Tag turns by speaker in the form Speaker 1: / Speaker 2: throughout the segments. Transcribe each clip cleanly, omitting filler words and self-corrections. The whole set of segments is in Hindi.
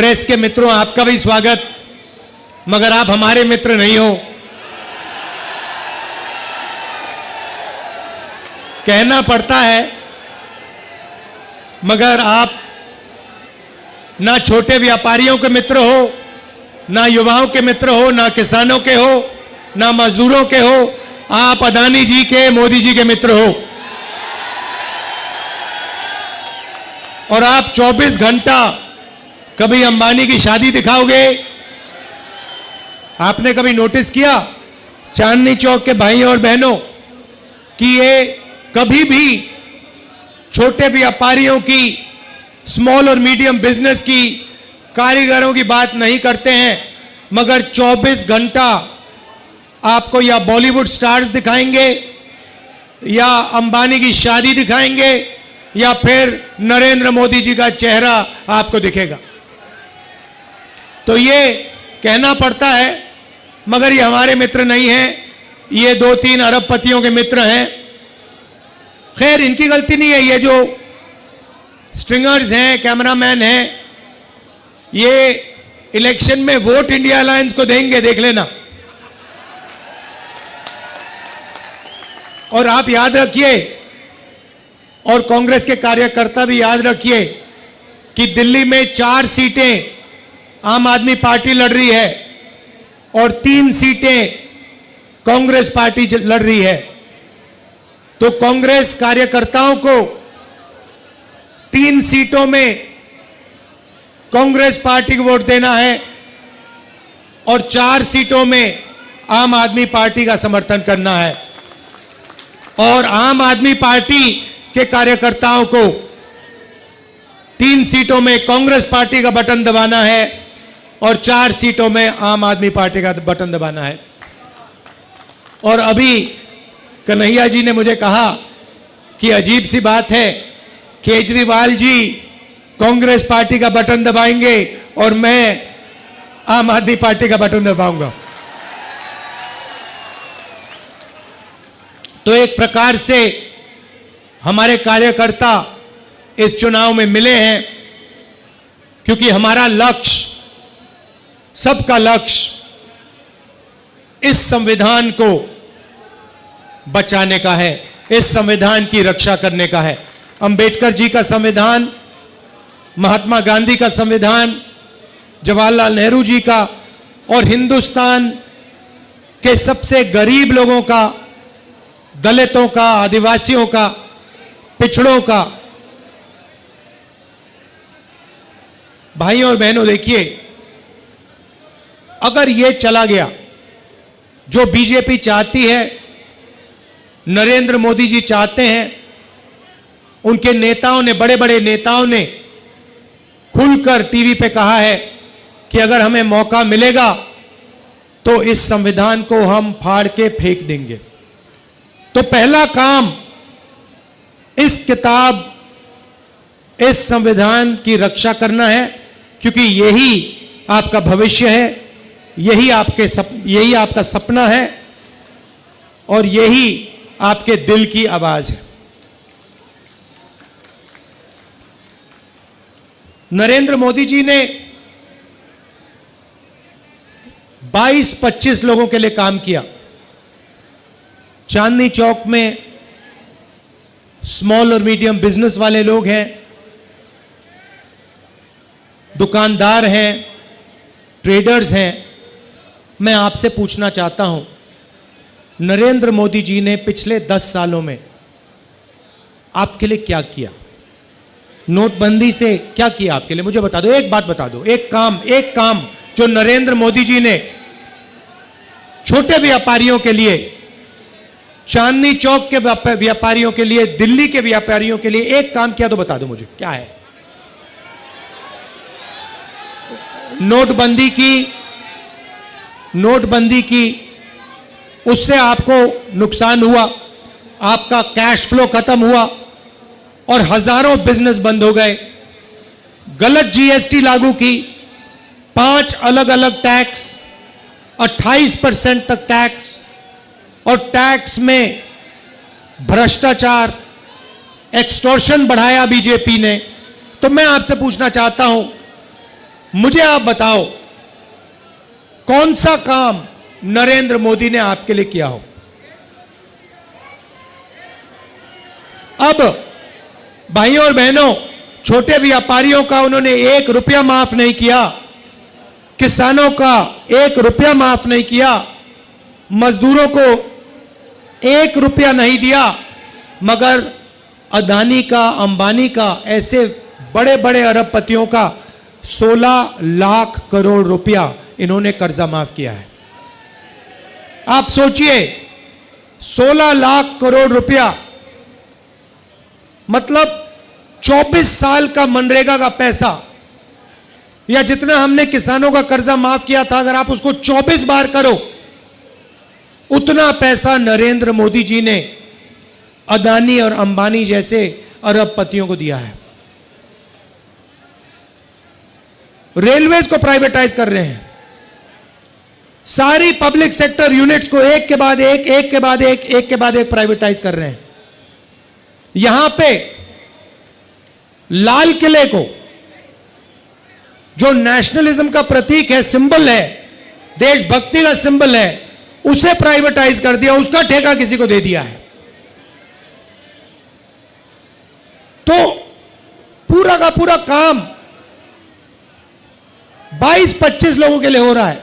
Speaker 1: प्रेस के मित्रों, आपका भी स्वागत। मगर आप हमारे मित्र नहीं हो। कहना पड़ता है, मगर आप ना छोटे व्यापारियों के मित्र हो, ना युवाओं के मित्र हो, ना किसानों के हो, ना मजदूरों के हो। आप अदानी जी के, मोदी जी के मित्र हो। और आप 24 घंटा कभी अंबानी की शादी दिखाओगे? आपने कभी नोटिस किया चांदनी चौक के भाइयों और बहनों कि ये कभी भी छोटे व्यापारियों की, स्मॉल और मीडियम बिजनेस की, कारीगरों की बात नहीं करते हैं, मगर 24 घंटा आपको या बॉलीवुड स्टार्स दिखाएंगे, या अंबानी की शादी दिखाएंगे, या फिर नरेंद्र मोदी जी का चेहरा आपको दिखेगा। तो ये कहना पड़ता है, मगर ये हमारे मित्र नहीं हैं। ये 2-3 अरबपतियों के मित्र हैं। खैर, इनकी गलती नहीं है। ये जो स्ट्रिंगर्स हैं, कैमरामैन हैं, ये इलेक्शन में वोट इंडिया अलायंस को देंगे, देख लेना। और आप याद रखिए, और कांग्रेस के कार्यकर्ता भी याद रखिए, कि दिल्ली में 4 सीटें आम आदमी पार्टी लड़ रही है और 3 सीटें कांग्रेस पार्टी लड़ रही है। तो कांग्रेस कार्यकर्ताओं को 3 सीटों में कांग्रेस पार्टी को वोट देना है और 4 सीटों में आम आदमी पार्टी का समर्थन करना है। और आम आदमी पार्टी के कार्यकर्ताओं को 3 सीटों में कांग्रेस पार्टी का बटन दबाना है और 4 सीटों में आम आदमी पार्टी का बटन दबाना है। और अभी कन्हैया जी ने मुझे कहा कि अजीब सी बात है, केजरीवाल जी कांग्रेस पार्टी का बटन दबाएंगे और मैं आम आदमी पार्टी का बटन दबाऊंगा। तो एक प्रकार से हमारे कार्यकर्ता इस चुनाव में मिले हैं, क्योंकि हमारा लक्ष्य, सबका लक्ष्य इस संविधान को बचाने का है, इस संविधान की रक्षा करने का है। अंबेडकर जी का संविधान, महात्मा गांधी का संविधान, जवाहरलाल नेहरू जी का, और हिंदुस्तान के सबसे गरीब लोगों का, दलितों का, आदिवासियों का, पिछड़ों का। भाइयों और बहनों, देखिए, अगर यह चला गया जो बीजेपी चाहती है, नरेंद्र मोदी जी चाहते हैं, उनके नेताओं ने, बड़े बड़े नेताओं ने खुलकर टीवी पे कहा है कि अगर हमें मौका मिलेगा तो इस संविधान को हम फाड़ के फेंक देंगे। तो पहला काम इस किताब, इस संविधान की रक्षा करना है, क्योंकि यही आपका भविष्य है, यही आपका सपना है और यही आपके दिल की आवाज है। नरेंद्र मोदी जी ने 22-25 लोगों के लिए काम किया। चांदनी चौक में स्मॉल और मीडियम बिजनेस वाले लोग हैं, दुकानदार हैं, ट्रेडर्स हैं। मैं आपसे पूछना चाहता हूं, नरेंद्र मोदी जी ने पिछले 10 सालों में आपके लिए क्या किया? नोटबंदी से क्या किया आपके लिए? मुझे बता दो, एक बात बता दो, एक काम जो नरेंद्र मोदी जी ने छोटे व्यापारियों के लिए, चांदनी चौक के व्यापारियों के लिए, दिल्ली के व्यापारियों के लिए एक काम किया तो बता दो मुझे, क्या है? नोटबंदी की उससे आपको नुकसान हुआ, आपका कैश फ्लो खत्म हुआ और हजारों बिजनेस बंद हो गए। गलत जीएसटी लागू की, 5 अलग अलग टैक्स, 28% तक टैक्स, और टैक्स में भ्रष्टाचार, एक्सटॉर्शन बढ़ाया बीजेपी ने। तो मैं आपसे पूछना चाहता हूं मुझे आप बताओ कौन सा काम नरेंद्र मोदी ने आपके लिए किया हो। अब भाइयों और बहनों, छोटे व्यापारियों का उन्होंने 1 रुपया माफ नहीं किया, किसानों का 1 रुपया माफ नहीं किया, मजदूरों को 1 रुपया नहीं दिया, मगर अदानी का, अंबानी का, ऐसे बड़े बड़े अरबपतियों का 16 लाख करोड़ रुपया इन्होंने कर्जा माफ किया है। आप सोचिए, 16 लाख करोड़ रुपया मतलब 24 साल का मनरेगा का पैसा, या जितना हमने किसानों का कर्जा माफ किया था, अगर आप उसको 24 बार करो, उतना पैसा नरेंद्र मोदी जी ने अदानी और अंबानी जैसे अरबपतियों को दिया है। रेलवेज को प्राइवेटाइज कर रहे हैं, सारी पब्लिक सेक्टर यूनिट्स को एक के बाद एक, एक के बाद एक, एक के बाद एक प्राइवेटाइज कर रहे हैं। यहां पे लाल किले को, जो नेशनलिज्म का प्रतीक है, सिंबल है, देशभक्ति का सिंबल है, उसे प्राइवेटाइज कर दिया, उसका ठेका किसी को दे दिया है। तो पूरा का पूरा काम 22-25 लोगों के लिए हो रहा है।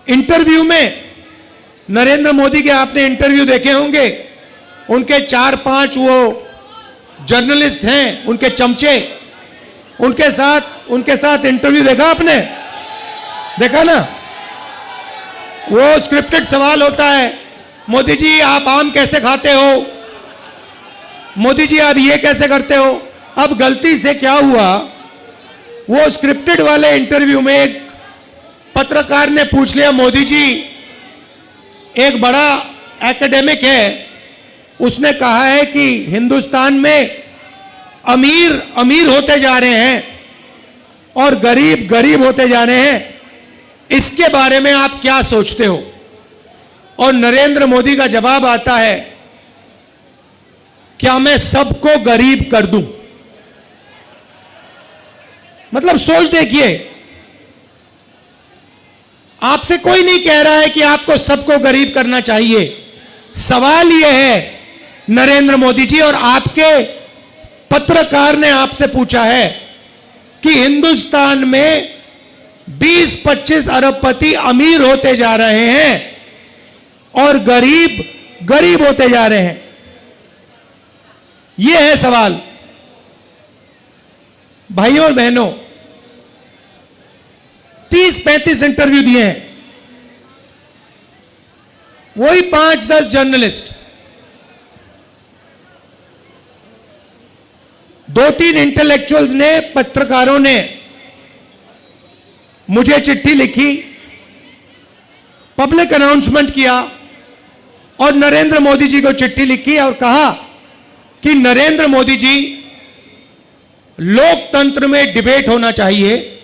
Speaker 1: इंटरव्यू में नरेंद्र मोदी के आपने इंटरव्यू देखे होंगे, उनके 4-5 वो जर्नलिस्ट हैं, उनके चमचे, उनके साथ इंटरव्यू देखा आपने? देखा ना? वो स्क्रिप्टेड सवाल होता है, मोदी जी आप आम कैसे खाते हो, मोदी जी आप ये कैसे करते हो। अब गलती से क्या हुआ, वो स्क्रिप्टेड वाले इंटरव्यू में एक पत्रकार ने पूछ लिया, मोदी जी एक बड़ा एकेडमिक है, उसने कहा है कि हिंदुस्तान में अमीर अमीर होते जा रहे हैं और गरीब गरीब होते जा रहे हैं, इसके बारे में आप क्या सोचते हो। और नरेंद्र मोदी का जवाब आता है, क्या मैं सबको गरीब कर दूं। मतलब सोच देखिए, आपसे कोई नहीं कह रहा है कि आपको सबको गरीब करना चाहिए। सवाल यह है नरेंद्र मोदी जी, और आपके पत्रकार ने आपसे पूछा है कि हिंदुस्तान में 20-25 अरबपति अमीर होते जा रहे हैं और गरीब गरीब होते जा रहे हैं। यह है सवाल। भाइयों और बहनों, 30-35 इंटरव्यू दिए हैं, वही 5-10 जर्नलिस्ट, 2-3 इंटेलेक्चुअल्स ने, पत्रकारों ने मुझे चिट्ठी लिखी, पब्लिक अनाउंसमेंट किया और नरेंद्र मोदी जी को चिट्ठी लिखी और कहा कि नरेंद्र मोदी जी, लोकतंत्र में डिबेट होना चाहिए,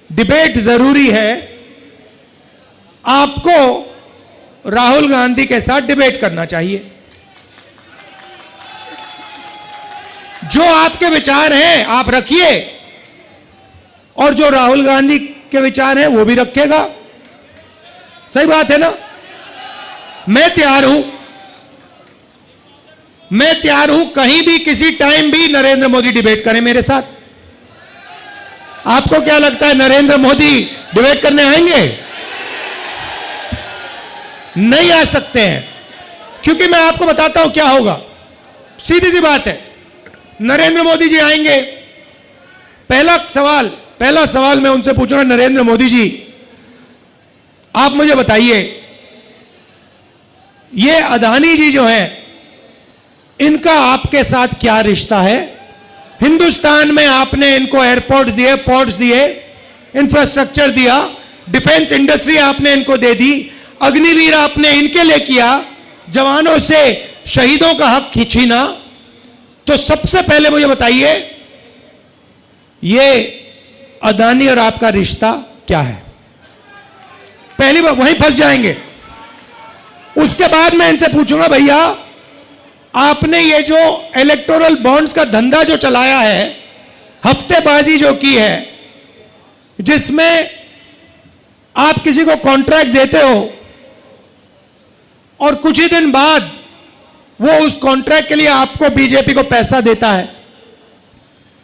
Speaker 1: डिबेट जरूरी है, आपको राहुल गांधी के साथ डिबेट करना चाहिए। जो आपके विचार हैं आप रखिए और जो राहुल गांधी के विचार हैं वो भी रखेगा। सही बात है ना? मैं तैयार हूं कहीं भी किसी टाइम भी नरेंद्र मोदी डिबेट करें मेरे साथ। आपको क्या लगता है नरेंद्र मोदी डिबेट करने आएंगे? नहीं आ सकते हैं, क्योंकि मैं आपको बताता हूं क्या होगा। सीधी सी बात है, नरेंद्र मोदी जी आएंगे, पहला सवाल मैं उनसे पूछूंगा, नरेंद्र मोदी जी आप मुझे बताइए, ये अदानी जी जो हैं, इनका आपके साथ क्या रिश्ता है? हिंदुस्तान में आपने इनको एयरपोर्ट दिए, पोर्ट्स दिए, इंफ्रास्ट्रक्चर दिया, डिफेंस इंडस्ट्री आपने इनको दे दी, अग्निवीर आपने इनके लिए किया, जवानों से शहीदों का हक खींचना। तो सबसे पहले मुझे बताइए, ये अदानी और आपका रिश्ता क्या है? पहली बार वहीं फंस जाएंगे। उसके बाद मैं इनसे पूछूंगा, भैया आपने ये जो इलेक्टोरल बॉन्ड्स का धंधा जो चलाया है, हफ्तेबाजी जो की है, जिसमें आप किसी को कॉन्ट्रैक्ट देते हो और कुछ ही दिन बाद वो उस कॉन्ट्रैक्ट के लिए आपको बीजेपी को पैसा देता है,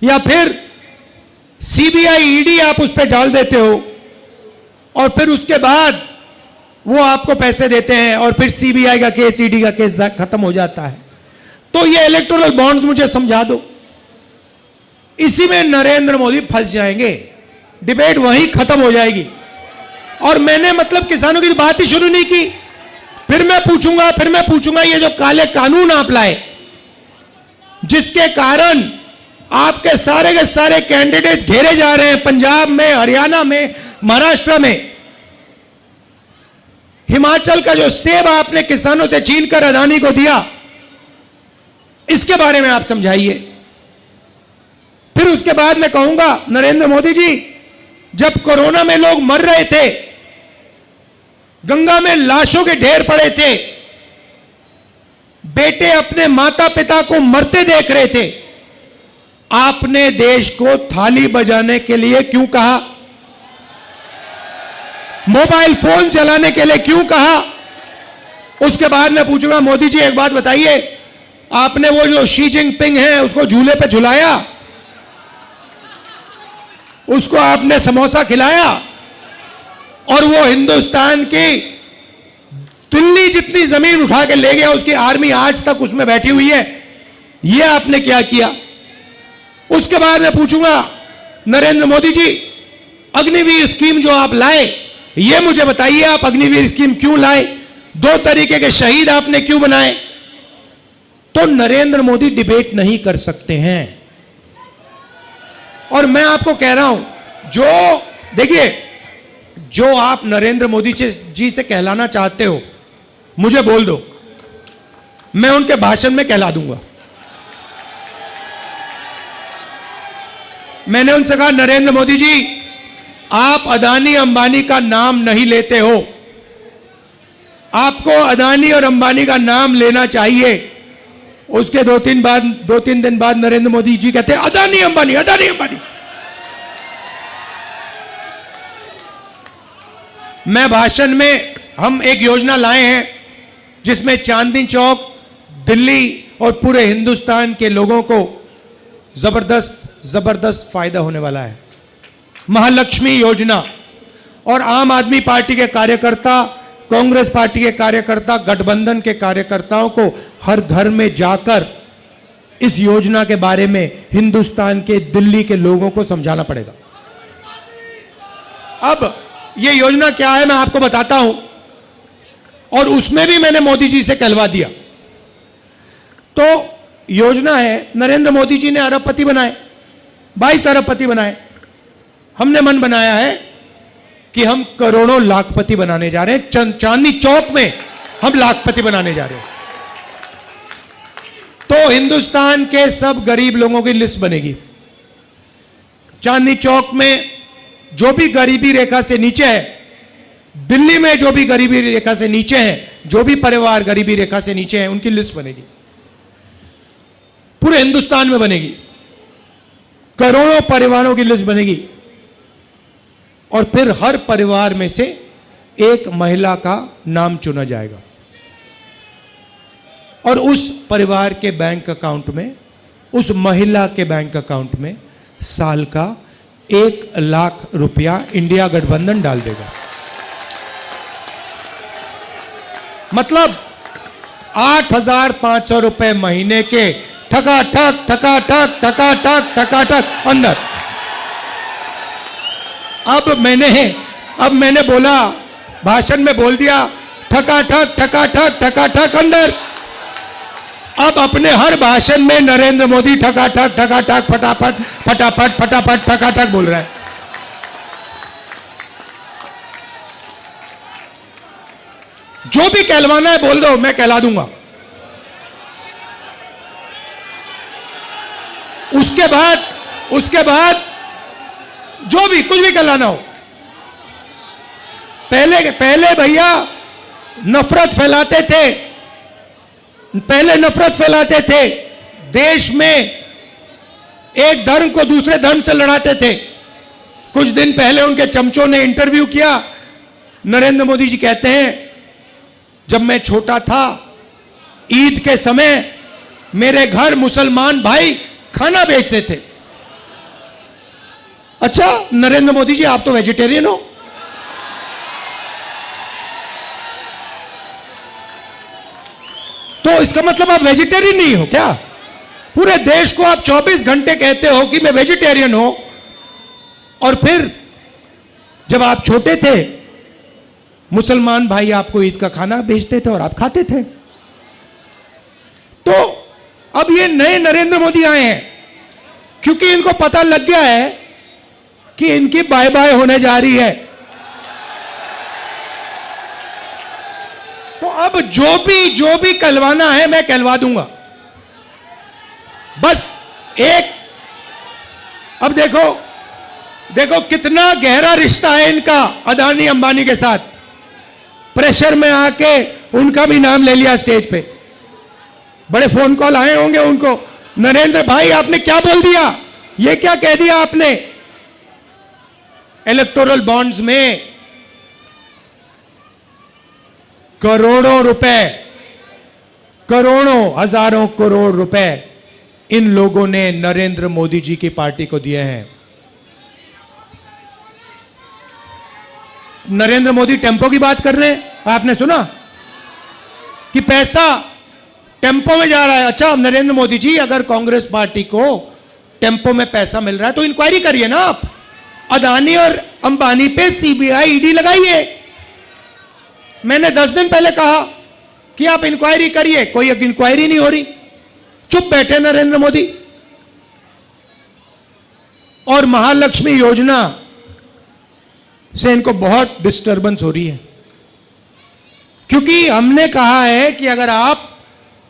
Speaker 1: या फिर सीबीआई ईडी आप उस पर डाल देते हो और फिर उसके बाद वो आपको पैसे देते हैं और फिर सीबीआई का केस, ईडी का केस खत्म हो जाता है। तो ये इलेक्टोरल बॉन्ड्स मुझे समझा दो। इसी में नरेंद्र मोदी फंस जाएंगे, डिबेट वहीं खत्म हो जाएगी। और मैंने मतलब किसानों की बात ही शुरू नहीं की। फिर मैं पूछूंगा ये जो काले कानून आप लाए, जिसके कारण आपके सारे के सारे कैंडिडेट्स घेरे जा रहे हैं, पंजाब में, हरियाणा में, महाराष्ट्र में। हिमाचल का जो सेब आपने किसानों से छीनकर अदानी को दिया, इसके बारे में आप समझाइए। फिर उसके बाद मैं कहूंगा, नरेंद्र मोदी जी, जब कोरोना में लोग मर रहे थे, गंगा में लाशों के ढेर पड़े थे, बेटे अपने माता पिता को मरते देख रहे थे, आपने देश को थाली बजाने के लिए क्यों कहा? मोबाइल फोन चलाने के लिए क्यों कहा? उसके बाद मैं पूछूंगा, मोदी जी एक बात बताइए, आपने वो जो शी जिनपिंग है उसको झूले पे झुलाया, उसको आपने समोसा खिलाया, और वो हिंदुस्तान की दिल्ली जितनी जमीन उठा के ले गया, उसकी आर्मी आज तक उसमें बैठी हुई है, ये आपने क्या किया? उसके बाद मैं पूछूंगा, नरेंद्र मोदी जी, अग्निवीर स्कीम जो आप लाए, ये मुझे बताइए, आप अग्निवीर स्कीम क्यों लाए? 2 तरीके के शहीद आपने क्यों बनाए? तो नरेंद्र मोदी डिबेट नहीं कर सकते हैं। और मैं आपको कह रहा हूं, जो देखिए, जो आप नरेंद्र मोदी जी से कहलाना चाहते हो, मुझे बोल दो, मैं उनके भाषण में कहला दूंगा। मैंने उनसे कहा, नरेंद्र मोदी जी, आप अदानी अंबानी का नाम नहीं लेते हो, आपको अदानी और अंबानी का नाम लेना चाहिए। उसके 2-3 दिन बाद नरेंद्र मोदी जी कहते हैं, अदानी अंबानी, अदानी अंबानी। मैं भाषण में, हम एक योजना लाए हैं जिसमें चांदनी चौक, दिल्ली और पूरे हिंदुस्तान के लोगों को जबरदस्त फायदा होने वाला है। महालक्ष्मी योजना। और आम आदमी पार्टी के कार्यकर्ता, कांग्रेस पार्टी के कार्यकर्ता, गठबंधन के कार्यकर्ताओं को हर घर में जाकर इस योजना के बारे में हिंदुस्तान के, दिल्ली के लोगों को समझाना पड़ेगा। अब ये योजना क्या है मैं आपको बताता हूं, और उसमें भी मैंने मोदी जी से कहलवा दिया। तो योजना है, नरेंद्र मोदी जी ने अरबपति बनाए, 22 अरबपति बनाए। हमने मन बनाया है कि हम करोड़ों लाखपति बनाने जा रहे हैं। चांदनी चौक में हम लाखपति बनाने जा रहे हैं। तो हिंदुस्तान के सब गरीब लोगों की लिस्ट बनेगी। चांदनी चौक में जो भी गरीबी रेखा से नीचे है, दिल्ली में जो भी गरीबी रेखा से नीचे है, जो भी परिवार गरीबी रेखा से नीचे है, उनकी लिस्ट बनेगी। पूरे हिंदुस्तान में बनेगी, करोड़ों परिवारों की लिस्ट बनेगी। और फिर हर परिवार में से एक महिला का नाम चुना जाएगा, और उस परिवार के बैंक अकाउंट में, उस महिला के बैंक अकाउंट में साल का 1 लाख रुपया इंडिया गठबंधन डाल देगा। मतलब 8,500 रुपए महीने के ठकाठक ठकाठक ठकाठक ठकाठक अंदर। अब मैंने बोला, भाषण में बोल दिया, ठकाठक ठकाठक ठकाठक अंदर। अब अपने हर भाषण में नरेंद्र मोदी ठकाठक ठकाठक फटाफट फटाफट फटाफट ठकाठक बोल रहा है। जो भी कहलवाना है बोल दो, मैं कहला दूंगा। उसके बाद जो भी कुछ भी कहलाना हो, पहले भैया नफरत फैलाते थे, देश में एक धर्म को दूसरे धर्म से लड़ाते थे। कुछ दिन पहले उनके चमचों ने इंटरव्यू किया। नरेंद्र मोदी जी कहते हैं, जब मैं छोटा था ईद के समय मेरे घर मुसलमान भाई खाना बेचते थे। अच्छा नरेंद्र मोदी जी, आप तो वेजिटेरियन हो। तो इसका मतलब आप वेजिटेरियन नहीं हो क्या? पूरे देश को आप 24 घंटे कहते हो कि मैं वेजिटेरियन हूं, और फिर जब आप छोटे थे मुसलमान भाई आपको ईद का खाना भेजते थे और आप खाते थे। तो अब ये नए नरेंद्र मोदी आए हैं क्योंकि इनको पता लग गया है कि इनकी बाय बाय होने जा रही है। तो अब जो भी कहलवाना है मैं कहलवा दूंगा। बस एक, अब देखो कितना गहरा रिश्ता है इनका अदानी अंबानी के साथ। प्रेशर में आके उनका भी नाम ले लिया स्टेज पे, बड़े फोन कॉल आए होंगे उनको, नरेंद्र भाई आपने क्या बोल दिया, ये क्या कह दिया आपने। इलेक्टोरल बॉन्ड्स में करोड़ों रुपए, करोड़ों हजारों करोड़ रुपए इन लोगों ने नरेंद्र मोदी जी की पार्टी को दिए हैं। नरेंद्र मोदी टेम्पो की बात कर रहे हैं, आपने सुना कि पैसा टेम्पो में जा रहा है। अच्छा नरेंद्र मोदी जी, अगर कांग्रेस पार्टी को टेम्पो में पैसा मिल रहा है तो इंक्वायरी करिए ना आप। अदानी और अंबानी पे सीबीआई ईडी लगाइए। मैंने 10 दिन पहले कहा कि आप इंक्वायरी करिए, कोई इंक्वायरी नहीं हो रही, चुप बैठे नरेंद्र मोदी। और महालक्ष्मी योजना से इनको बहुत डिस्टर्बेंस हो रही है, क्योंकि हमने कहा है कि अगर आप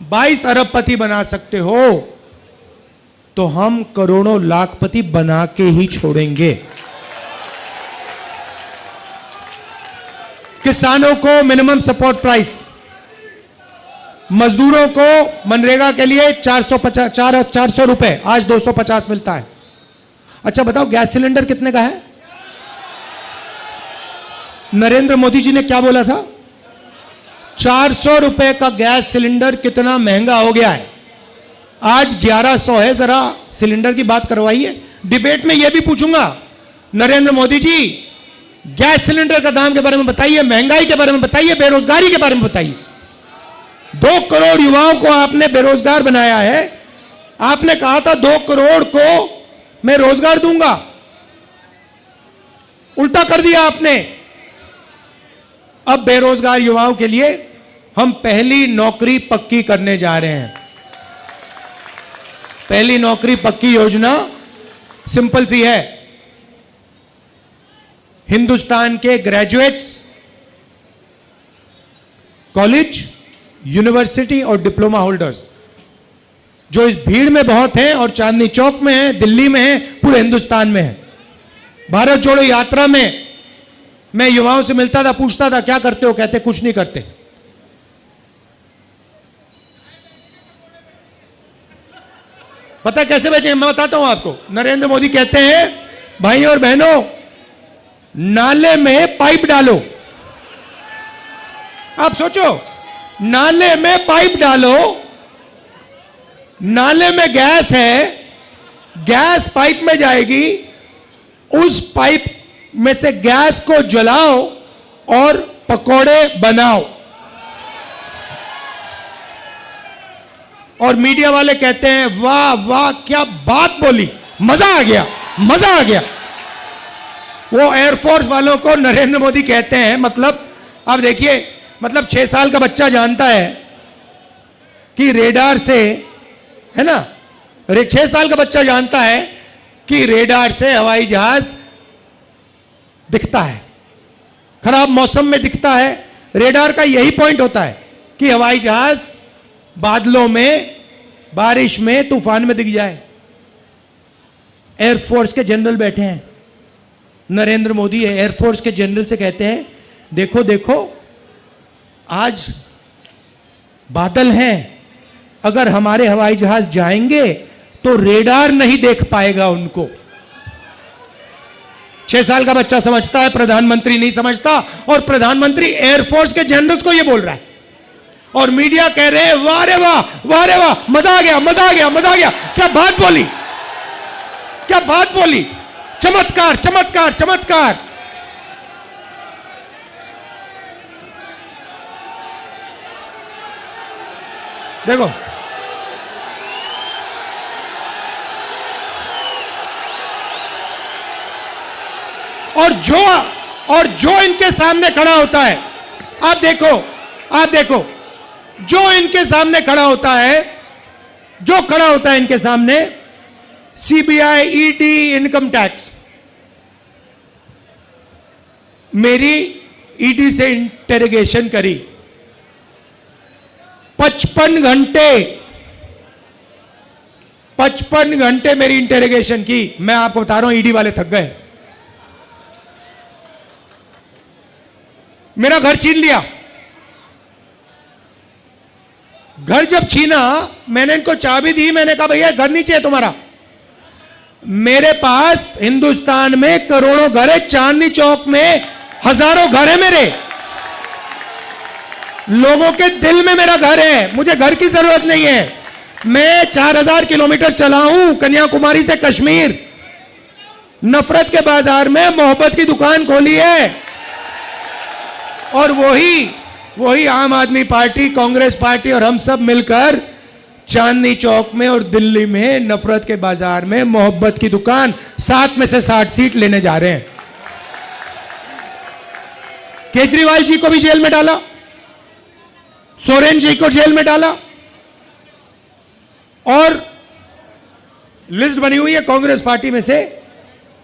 Speaker 1: 22 अरबपति बना सकते हो तो हम करोड़ों लाखपति बना के ही छोड़ेंगे। किसानों को मिनिमम सपोर्ट प्राइस, मजदूरों को मनरेगा के लिए 400 रुपए, आज 250 मिलता है। अच्छा बताओ गैस सिलेंडर कितने का है? नरेंद्र मोदी जी ने क्या बोला था? 400 रुपए का गैस सिलेंडर कितना महंगा हो गया है, आज 1100 है। जरा सिलेंडर की बात करवाइए। डिबेट में यह भी पूछूंगा, नरेंद्र मोदी जी गैस सिलेंडर का दाम के बारे में बताइए, महंगाई के बारे में बताइए, बेरोजगारी के बारे में बताइए। 2 करोड़ युवाओं को आपने बेरोजगार बनाया है। आपने कहा था 2 करोड़ को मैं रोजगार दूंगा, उल्टा कर दिया आपने। अब बेरोजगार युवाओं के लिए हम पहली नौकरी पक्की करने जा रहे हैं। पहली नौकरी पक्की योजना सिंपल सी है। हिंदुस्तान के ग्रेजुएट्स, कॉलेज, यूनिवर्सिटी और डिप्लोमा होल्डर्स जो इस भीड़ में बहुत हैं और चांदनी चौक में हैं, दिल्ली में हैं, पूरे हिंदुस्तान में हैं। भारत जोड़ो यात्रा में मैं युवाओं से मिलता था, पूछता था क्या करते हो, कहते कुछ नहीं करते। पता कैसे बेचे, मैं बताता हूं आपको। नरेंद्र मोदी कहते हैं भाई और बहनों नाले में पाइप डालो। आप सोचो, नाले में पाइप डालो, नाले में गैस है, गैस पाइप में जाएगी, उस पाइप में से गैस को जलाओ और पकोड़े बनाओ। और मीडिया वाले कहते हैं वाह वाह क्या बात बोली, मजा आ गया, मजा आ गया। वो एयरफोर्स वालों को नरेंद्र मोदी कहते हैं, मतलब आप देखिए, मतलब 6 साल का बच्चा जानता है कि रेडार से, है ना, 6 साल का बच्चा जानता है कि रेडार से हवाई जहाज दिखता है, खराब मौसम में दिखता है। रेडार का यही पॉइंट होता है कि हवाई जहाज बादलों में, बारिश में, तूफान में दिख जाए। एयरफोर्स के जनरल बैठे हैं, नरेंद्र मोदी एयरफोर्स के जनरल से कहते हैं देखो देखो आज बादल हैं, अगर हमारे हवाई जहाज जाएंगे तो रेडार नहीं देख पाएगा उनको। 6 साल का बच्चा समझता है, प्रधानमंत्री नहीं समझता। और प्रधानमंत्री एयरफोर्स के जनरल्स को यह बोल रहा है और मीडिया कह रहे हैं वाह रे वाह, वाह रे वाह, मजा आ गया, मजा आ गया, मजा आ गया। क्या बात बोली, क्या बात बोली, चमत्कार चमत्कार चमत्कार। देखो और जो इनके सामने खड़ा होता है, आप देखो जो इनके सामने खड़ा होता है, जो खड़ा होता है इनके सामने, सीबीआई, ईडी, इनकम टैक्स। मेरी ईडी से इंटेरोगेशन करी 55 घंटे मेरी इंटेरोगेशन की। मैं आपको बता रहा हूं, ईडी वाले थक गए। मेरा घर छीन लिया। घर जब छीना, मैंने इनको चाबी दी, मैंने कहा भैया घर नहीं चाहिए तुम्हारा। मेरे पास हिंदुस्तान में करोड़ों घर है, चांदनी चौक में हजारों घर है मेरे। लोगों के दिल में मेरा घर है, मुझे घर की जरूरत नहीं है। मैं 4000 किलोमीटर चला हूं कन्याकुमारी से कश्मीर, नफरत के बाजार में मोहब्बत की दुकान खोली है। और वही आम आदमी पार्टी, कांग्रेस पार्टी और हम सब मिलकर चांदनी चौक में और दिल्ली में नफरत के बाजार में मोहब्बत की दुकान 7 में से 60 सीट लेने जा रहे हैं। केजरीवाल जी को भी जेल में डाला, सोरेन जी को जेल में डाला, और लिस्ट बनी हुई है कांग्रेस पार्टी में से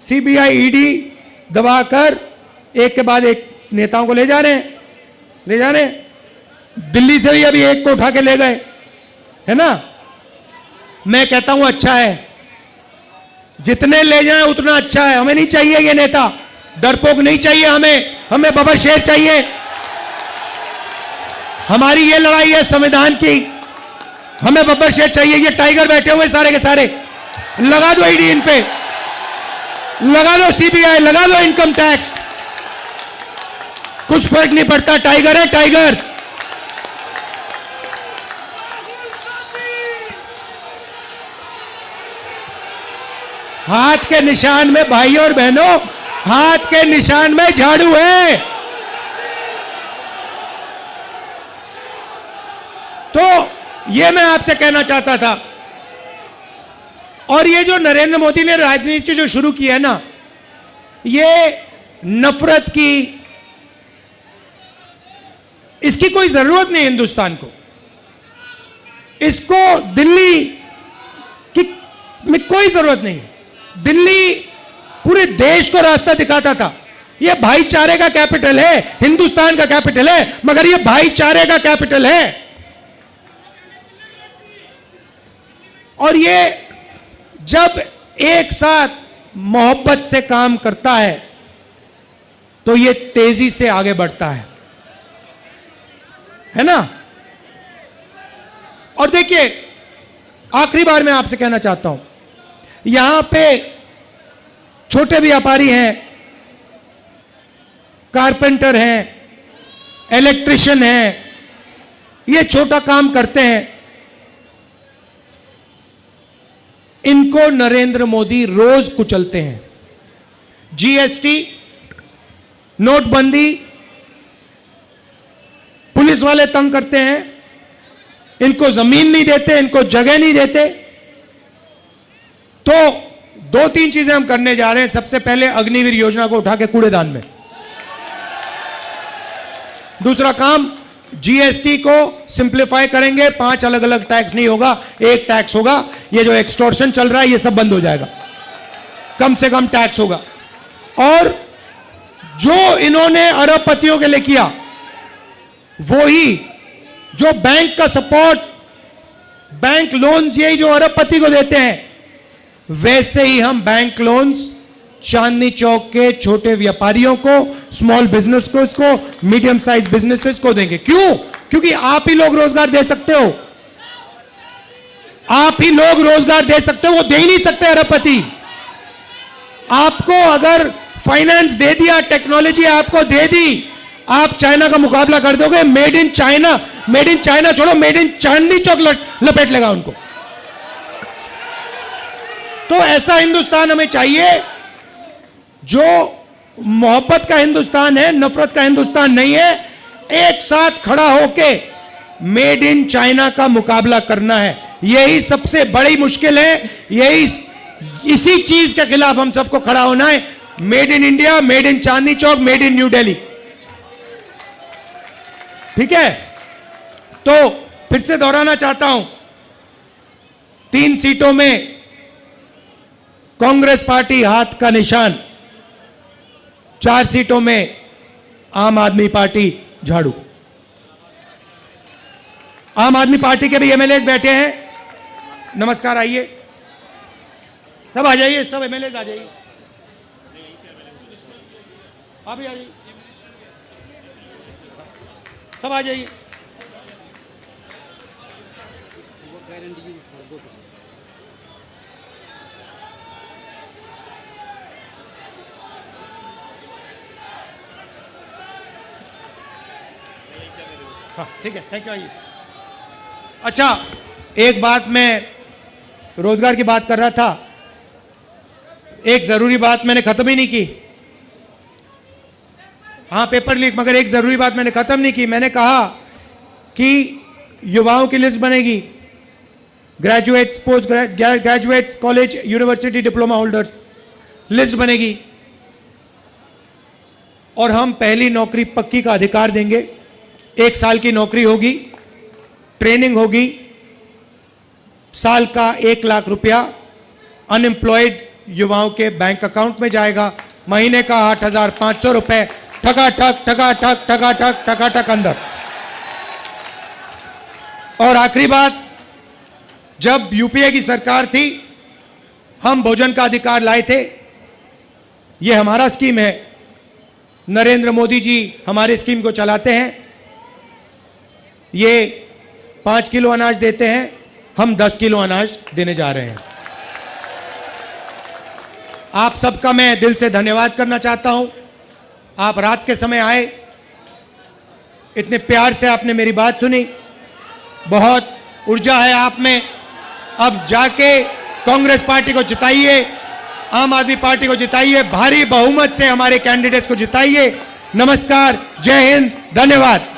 Speaker 1: सीबीआई, ईडी दबाकर एक के बाद एक नेताओं को ले जा रहे हैं। दिल्ली से भी अभी एक को उठा के ले गए, है ना। मैं कहता हूं अच्छा है, जितने ले जाएं उतना अच्छा है। हमें नहीं चाहिए ये नेता, डरपोक नहीं चाहिए हमें बबर शेर चाहिए। हमारी ये लड़ाई है संविधान की, हमें बब्बर शेर चाहिए। ये टाइगर बैठे हुए सारे के सारे, लगा दो ईडी इन पे, लगा दो सीबीआई, लगा दो इनकम टैक्स, कुछ फर्क नहीं पड़ता। टाइगर है टाइगर। हाथ के निशान में भाइयों और बहनों, हाथ के निशान में झाड़ू है। तो ये मैं आपसे कहना चाहता था। और ये जो नरेंद्र मोदी ने राजनीति जो शुरू की है ना, ये नफरत की, इसकी कोई जरूरत नहीं हिंदुस्तान को। इसको दिल्ली की में कोई जरूरत नहीं। दिल्ली पूरे देश को रास्ता दिखाता था। यह भाईचारे का कैपिटल है, हिंदुस्तान का कैपिटल है, मगर यह भाईचारे का कैपिटल है। और ये जब एक साथ मोहब्बत से काम करता है तो ये तेजी से आगे बढ़ता है ना। और देखिए, आखिरी बार मैं आपसे कहना चाहता हूं, यहां पे छोटे व्यापारी हैं, कारपेंटर हैं, इलेक्ट्रिशियन हैं, ये छोटा काम करते हैं। इनको नरेंद्र मोदी रोज कुचलते हैं। जीएसटी, नोटबंदी, पुलिस वाले तंग करते हैं, इनको जमीन नहीं देते, इनको जगह नहीं देते। तो 2-3 चीजें हम करने जा रहे हैं। सबसे पहले अग्निवीर योजना को उठा के कूड़ेदान में। दूसरा काम, जीएसटी को सिंप्लीफाई करेंगे। 5 अलग अलग टैक्स नहीं होगा, एक टैक्स होगा। ये जो एक्सटॉर्शन चल रहा है ये सब बंद हो जाएगा, कम से कम टैक्स होगा। और जो इन्होंने अरबपतियों के लिए किया, वही जो बैंक का सपोर्ट, बैंक लोन्स, यही जो अरबपति को देते हैं, वैसे ही हम बैंक लोन्स चांदनी चौक के छोटे व्यापारियों को, स्मॉल बिजनेस को, इसको मीडियम साइज बिजनेसेस को देंगे। क्यों? क्योंकि आप ही लोग रोजगार दे सकते हो, आप ही लोग रोजगार दे सकते हो, वो दे ही नहीं सकते अरबपति। आपको अगर फाइनेंस दे दिया, टेक्नोलॉजी आपको दे दी, आप चाइना का मुकाबला कर दोगे। मेड इन चाइना छोड़ो, मेड इन चांदनी चौक लपेट लेगा उनको। तो ऐसा हिंदुस्तान हमें चाहिए जो मोहब्बत का हिंदुस्तान है, नफरत का हिंदुस्तान नहीं है। एक साथ खड़ा होके मेड इन चाइना का मुकाबला करना है, यही सबसे बड़ी मुश्किल है। इसी चीज के खिलाफ हम सबको खड़ा होना है। Made in India, made in Chandni Chowk, made in new Delhi. ठीक है, तो फिर से दोहराना चाहता हूं, 3 सीटों में कांग्रेस पार्टी हाथ का निशान, 4 सीटों में आम आदमी पार्टी झाड़ू। आम आदमी पार्टी के भी एमएलए बैठे हैं। नमस्कार, आइए सब, आ जाइए, सब एमएलए आ जाइए, आप भी आ जाइए, सब आ जाइए। हाँ ठीक है, थैंक यू, आइए। अच्छा, एक बात, मैं रोजगार की बात कर रहा था, एक जरूरी बात मैंने खत्म ही नहीं की। हाँ, पेपर लीक, मगर एक जरूरी बात मैंने खत्म नहीं की। मैंने कहा कि युवाओं की लिस्ट बनेगी, graduates, post graduates, college, university diploma holders, list बनेगी और हम पहली नौकरी पक्की का अधिकार देंगे। 1 साल की नौकरी होगी, ट्रेनिंग होगी, साल का 1 लाख रुपया अनएम्प्लॉयड युवाओं के बैंक अकाउंट में जाएगा, महीने का 8,500 रुपए ठकाठक ठकाठक ठकाठक ठकाठक अंदर। और आखिरी बात, जब यूपीए की सरकार थी, हम भोजन का अधिकार लाए थे। यह हमारा स्कीम है, नरेंद्र मोदी जी हमारे स्कीम को चलाते हैं। ये 5 किलो अनाज देते हैं, हम 10 किलो अनाज देने जा रहे हैं। आप सबका मैं दिल से धन्यवाद करना चाहता हूं। आप रात के समय आए, इतने प्यार से आपने मेरी बात सुनी, बहुत ऊर्जा है आप में। अब जाके कांग्रेस पार्टी को जिताइए, आम आदमी पार्टी को जिताइए, भारी बहुमत से हमारे कैंडिडेट्स को जिताइए। नमस्कार, जय हिंद, धन्यवाद।